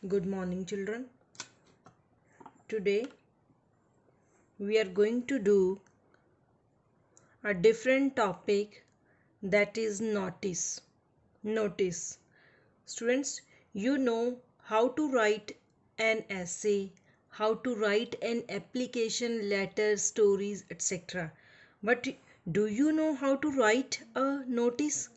Good morning, children. Today we are going to do a different topic, that is notice. Notice. Students, you know how to write an essay, how to write an application letter, stories, etc. But do you know how to write a notice?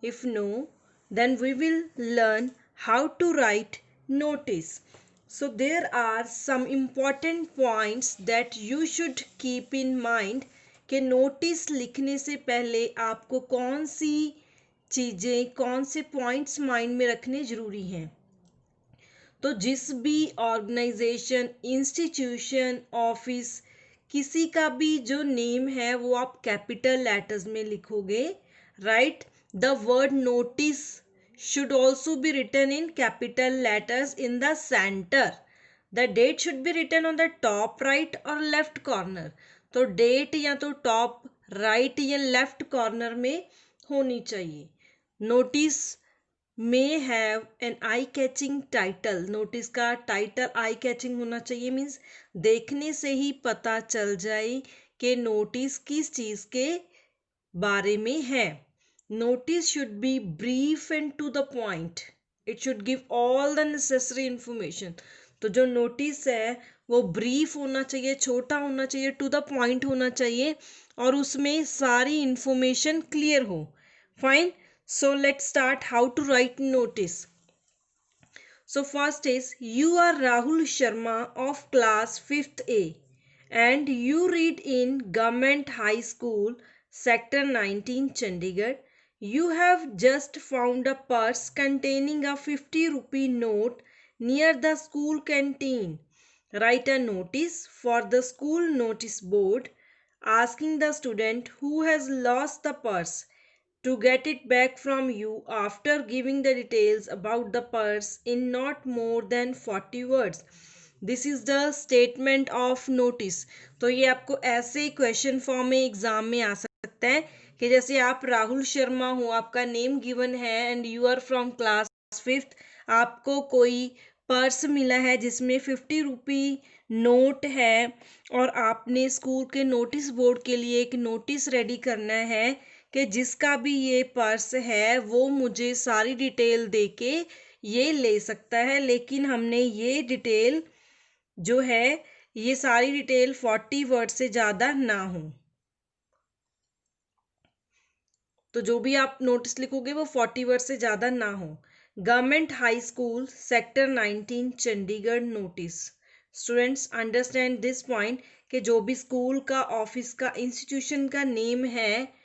If no, then we will learn how to write notice. So there are some important points that you should keep in mind कि notice लिखने से पहले आपको कौन सी चीज़ें, कौन से points mind में रखने ज़रूरी हैं। तो जिस भी ऑर्गेनाइजेशन, इंस्टीट्यूशन, ऑफिस, किसी का भी जो नेम है वो आप कैपिटल लेटर्स में लिखोगे, right. The word notice should also be written in capital letters in the center. The date should be written on the top right or left corner. तो डेट या तो टॉप राइट या left corner में होनी चाहिए। Notice may have an eye catching title. Notice का title eye catching होना चाहिए, मीन्स देखने से ही पता चल जाए कि नोटिस किस चीज़ के बारे में है। Notice should be brief and to the point. It should give all the necessary information. तो जो नोटिस है वो ब्रीफ होना चाहिए, छोटा होना चाहिए, टू द पॉइंट होना चाहिए और उसमें सारी इंफॉर्मेशन क्लियर हो. Fine. So let's start how to write notice. So first is, you are Rahul Sharma of class 5th A and you read in Government High School, Sector 19, Chandigarh. You have just found a purse containing a 50 rupee note near the school canteen. Write a notice for the school notice board asking the student who has lost the purse to get it back from you after giving the details about the purse in not more than 40 words. This is the statement of notice. तो ये आपको ऐसे question form में exam में आ सकता है कि जैसे आप राहुल शर्मा हो, आपका नेम गिवन है and you are from class 5th, आपको कोई पर्स मिला है जिसमें 50 रुपी नोट है और आपने स्कूल के नोटिस बोर्ड के लिए एक नोटिस रेडी करना है कि जिसका भी ये पर्स है वो मुझे सारी डिटेल देके ये ले सकता है, लेकिन हमने ये डिटेल जो है, ये सारी डिटेल 40 वर्ड से ज़्यादा ना हो। तो जो भी आप नोटिस लिखोगे वो 40 वर्ड से ज़्यादा ना हो। Government high school sector 19 Chandigarh notice. Students understand this point कि जो भी स्कूल का, ऑफिस का, इंस्टीट्यूशन का नेम है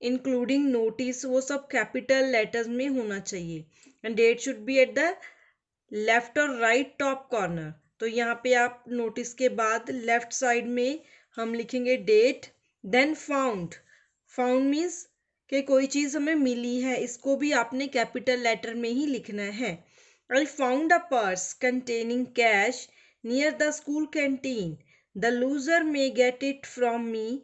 इंक्लूडिंग नोटिस, वो सब कैपिटल लेटर्स में होना चाहिए and date should be at the left और राइट टॉप कॉर्नर. तो यहाँ पे आप नोटिस के बाद लेफ्ट साइड में हम लिखेंगे date, then found. Found means कि कोई चीज़ हमें मिली है, इसको भी आपने कैपिटल लेटर में ही लिखना है. I found a purse containing cash near the school canteen. The loser may get it from me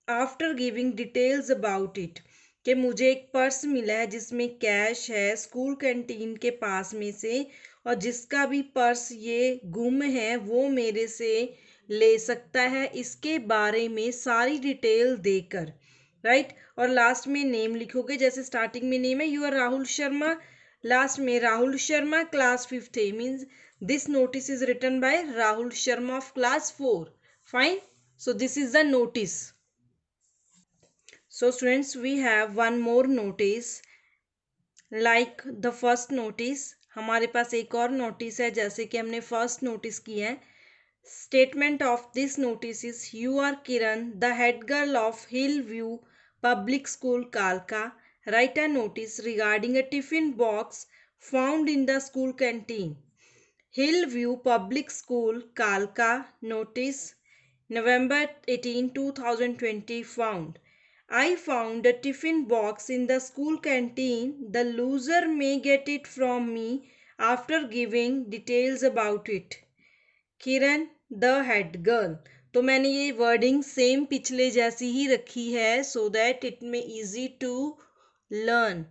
after giving details about it. कि मुझे एक पर्स मिला है जिसमें कैश है स्कूल कैंटीन के पास में से, और जिसका भी पर्स ये गुम है वो मेरे से ले सकता है, इसके बारे में सारी डिटेल देकर, राइट. और लास्ट में नेम लिखोगे, जैसे स्टार्टिंग में नेम है you are Rahul Sharma, last में Rahul Sharma class 5th A means this notice is written by Rahul Sharma of class 4. Fine. So this is the notice. So students, we have one more notice like the first notice. हमारे पास एक और notice है जैसे कि हमने first notice किया है. Statement of this notice is, you are Kiran, the head girl of Hillview Public School, Kalka. Write a notice regarding a tiffin box found in the school canteen. Hillview Public School, Kalka. Notice, November 18, 2020. Found. I found a tiffin box in the school canteen. The loser may get it from me after giving details about it. Kiran the head girl. तो मैंने ये wording same पिछले जैसी ही रखी है so that it में easy to learn.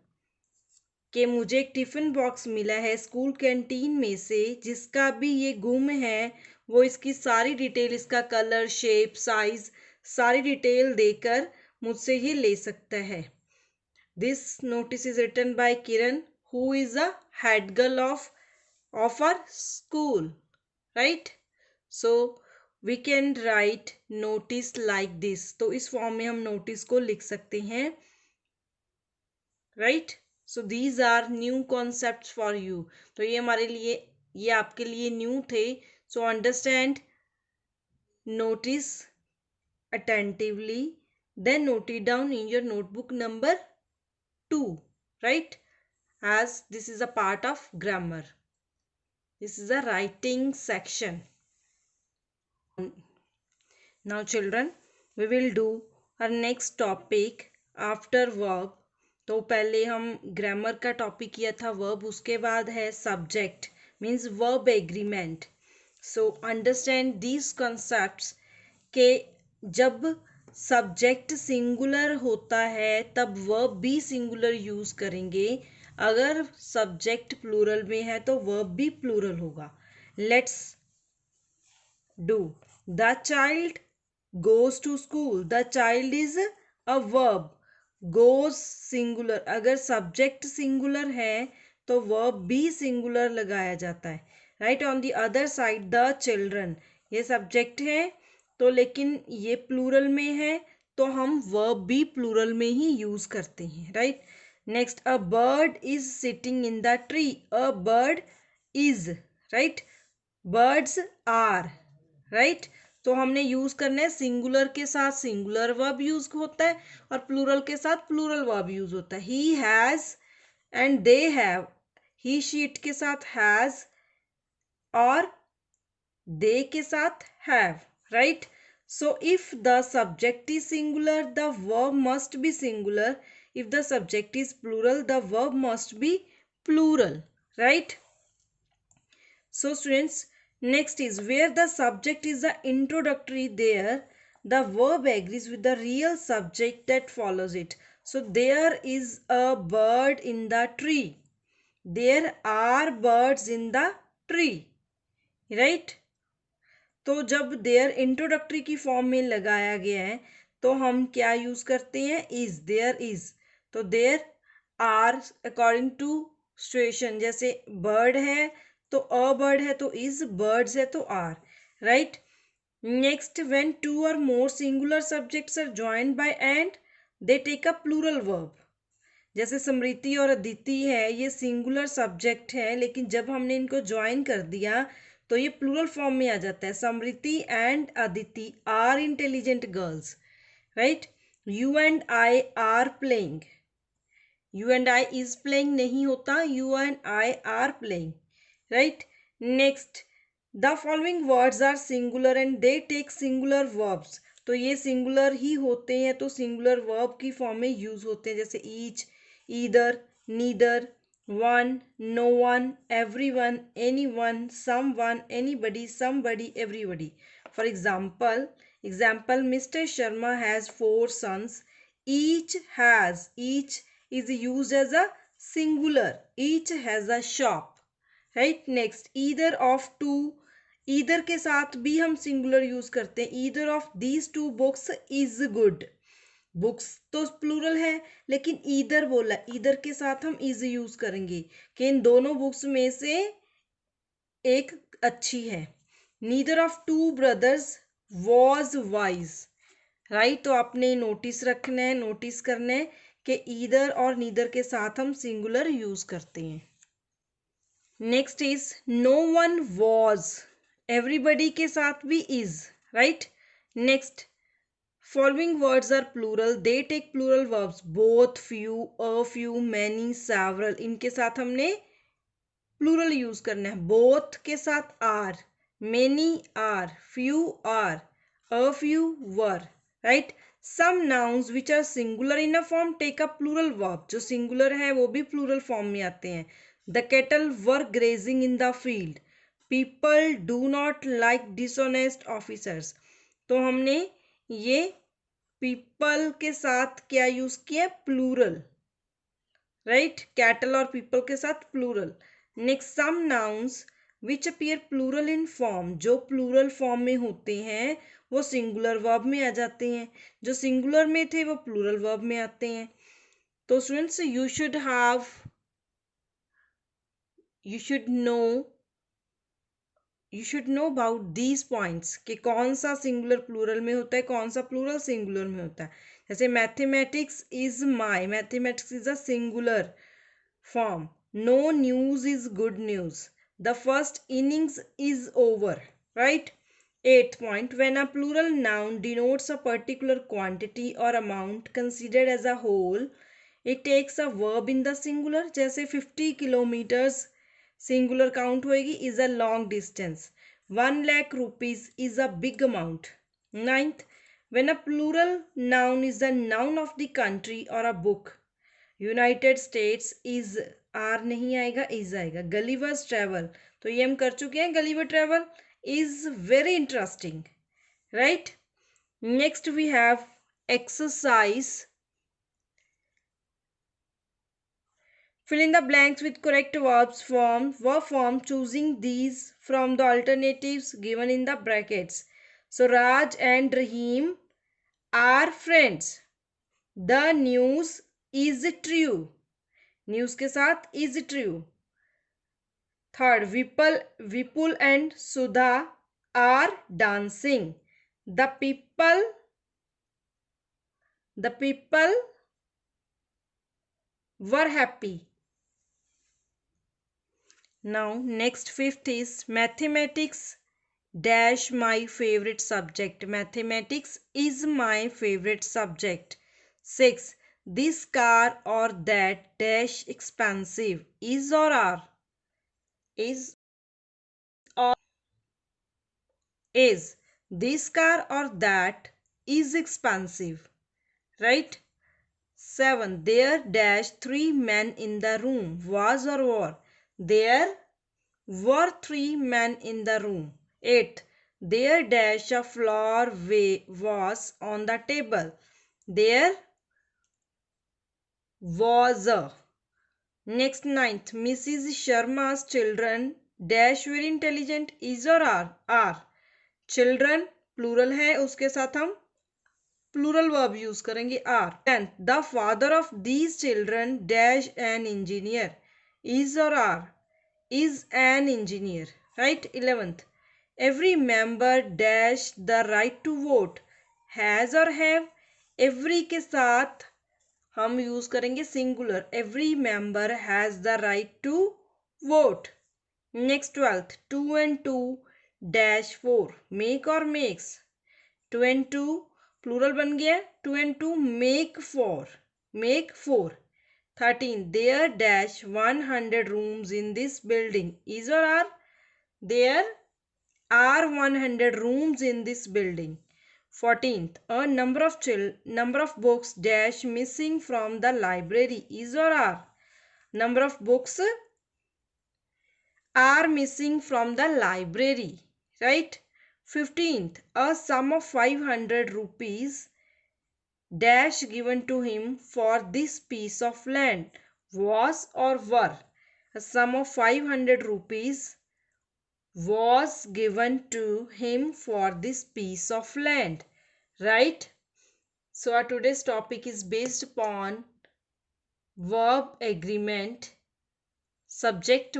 कि मुझे एक टिफ़िन बॉक्स मिला है स्कूल कैंटीन में से, जिसका भी ये गुम है, वो इसकी सारी डिटेल, इसका कलर, शेप, साइज, सारी डिटेल देकर मुझसे ये ले सकता है। This notice is written by Kiran, who is a head girl of our school, right. So we can write notice like this. तो इस फॉर्म में हम नोटिस को लिख सकते हैं, right. So these are new concepts for you. तो ये हमारे लिए, ये आपके लिए न्यू थे। So understand, notice attentively, then note it down in your notebook number 2, right, as this is a part of grammar. This is a writing section. Now children, we will do our next topic after verb. तो पहले हम grammar का topic किया था verb, उसके बाद है subject, means verb agreement. So understand these concepts के जब सब्जेक्ट सिंगुलर होता है तब वर्ब भी सिंगुलर यूज करेंगे, अगर सब्जेक्ट प्लूरल में है तो वर्ब भी प्लूरल होगा। Let's do. The child goes to school, the child is a verb, goes singular, अगर सब्जेक्ट सिंगुलर है तो वर्ब भी सिंगुलर लगाया जाता है, right. On the other side the children, ये सब्जेक्ट है तो लेकिन ये प्लूरल में है तो हम वर्ब भी प्लूरल में ही यूज करते हैं, right. Next, a bird is sitting in the tree, a bird is, right, birds are, right. तो हमने यूज करना है, सिंगुलर के साथ सिंगुलर वर्ब यूज होता है और प्लूरल के साथ प्लूरल वर्ब यूज होता है। He has and they have, he शीट के साथ हैज और दे के साथ have, right. So if the subject is singular the verb must be singular, if the subject is plural the verb must be plural, right. So students, next is where the subject is the introductory, there the verb agrees with the real subject that follows it. So there is a bird in the tree, there are birds in the tree, right. तो जब there introductory की form में लगाया गया है तो हम क्या यूज करते हैं, इज, देयर इज। तो there are according to situation, जैसे बर्ड है तो अ बर्ड है तो इज, बर्ड्स है तो are, right. Next, when two or more singular subjects are joined by and they take a plural verb, जैसे समृति और अदिति है, ये सिंगुलर सब्जेक्ट है लेकिन जब हमने इनको ज्वाइन कर दिया तो ये प्लूरल फॉर्म में आ जाता है। Smriti and Aditi are intelligent girls, right. You and I are playing, you and I is playing नहीं होता, you and I are playing, right. Next, the following words are singular and they take singular verbs, तो ये singular ही होते हैं तो singular verb की form में यूज होते हैं, जैसे each, either, neither, one, no one, everyone, anyone, someone, anybody, somebody, everybody. For example, mister Sharma has 4 sons, each has, each is used as a singular, each has a shop, right. Next, either of two, either के साथ भी हम singular use करते हैं, either of these 2 books is good, books तो plural है लेकिन either बोला, ईदर के साथ हम इज यूज करेंगे कि इन दोनों बुक्स में से एक अच्छी है। Neither of 2 brothers was wise, right. तो आपने नोटिस रखना है, नोटिस करना है कि ईदर और नीदर के साथ हम सिंगुलर यूज करते हैं। Next is no one was, everybody के साथ भी is, right. Next, following words are plural, they take plural verbs, both, few, a few, many, several, इनके साथ हमने प्लूरल यूज करना है। बोथ के साथ are, many are, few are, a few were, right. Some nouns which are singular in a form take a plural verb, जो singular है वो भी प्लूरल फॉर्म में आते हैं। The cattle were grazing in the field, people do not like dishonest officers, तो हमने ये पीपल के साथ क्या यूज किया, प्लूरल, राइट, कैटल और पीपल के साथ plural. Next, some nouns which appear plural in form, जो प्लूरल फॉर्म में होते हैं वो सिंगुलर वर्ब में आ जाते हैं, जो सिंगुलर में थे वो प्लूरल वर्ब में आते हैं। तो students, you should know about these points कि कौन सा सिंगुलर प्लूरल में होता है, कौन सा प्लूरल सिंगुलर में होता है। जैसे mathematics is my, mathematics is a singular form. No news is good news. The first innings is over. Right? Eighth point. When a plural noun denotes a particular quantity or amount considered as a whole, it takes a verb in the singular. जैसे 50 kilometers singular count होएगी is a long distance. 1 lakh rupees is a big amount. Ninth. When a plural noun is a noun of the country or a book, United States is, are नहीं आएगा, is आएगा। गलीवर्स travel, तो ये हम कर चुके हैं, Gulliver travel is very interesting, right. Next we have exercise, fill in the blanks with correct verb form choosing these from the alternatives given in the brackets. So Raj and Rahim are friends. The news is true. News के साथ is true. Third, Vipul and Sudha are dancing. The people were happy. Now next fifth is mathematics dash my favourite subject. Mathematics is my favourite subject. Six, this car or that dash expensive. Is or are, is or is, this car or that is expensive, right? 7, there dash 3 men in the room. Was or were, there were 3 men in the room. 8, there dash a flower was on the table. There was a. Next, ninth, Mrs. Sharma's children dash very intelligent. Is or are, children plural है, उसके साथ हम plural verb use करेंगे are. Tenth, the father of these children dash an engineer. Is or are, is an engineer, right. 11th, every member dash the right to vote. Has or have, every के साथ हम use करेंगे singular, every member has the right to vote. Next 12th, 2 and 2 dash 4, make or makes. 2 and 2 plural बन गया, 2 and 2 make 4। 13, there dash 100 rooms in this building. Is or are, there are 100 rooms in this building. 14th, a number of books dash missing from the library. Is or are, number of books are missing from the library, right? 15th, a sum of 500 rupees dash given to him for this piece of land. Was or were, a sum of 500 rupees was given to him for this piece of land, right? So our today's topic is based upon verb agreement. Subject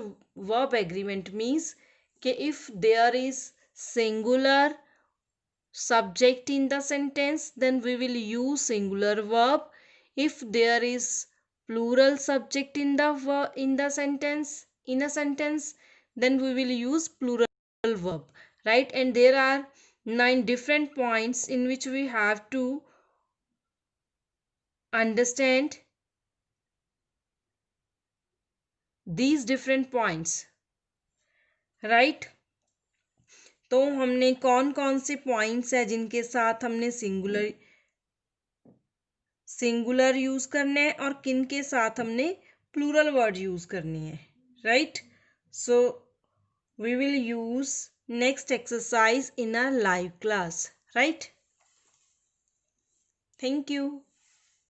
verb agreement means कि if there is singular subject in the sentence, then we will use singular verb. If there is plural subject in the sentence, then we will use plural verb, right? And there are 9 different points in which we have to understand these different points, right? तो हमने कौन कौन से points है जिनके साथ हमने singular use करने हैं और किन के साथ हमने प्लूरल वर्ड यूज करनी है, right? So we will use next exercise in a live class, right? Thank you.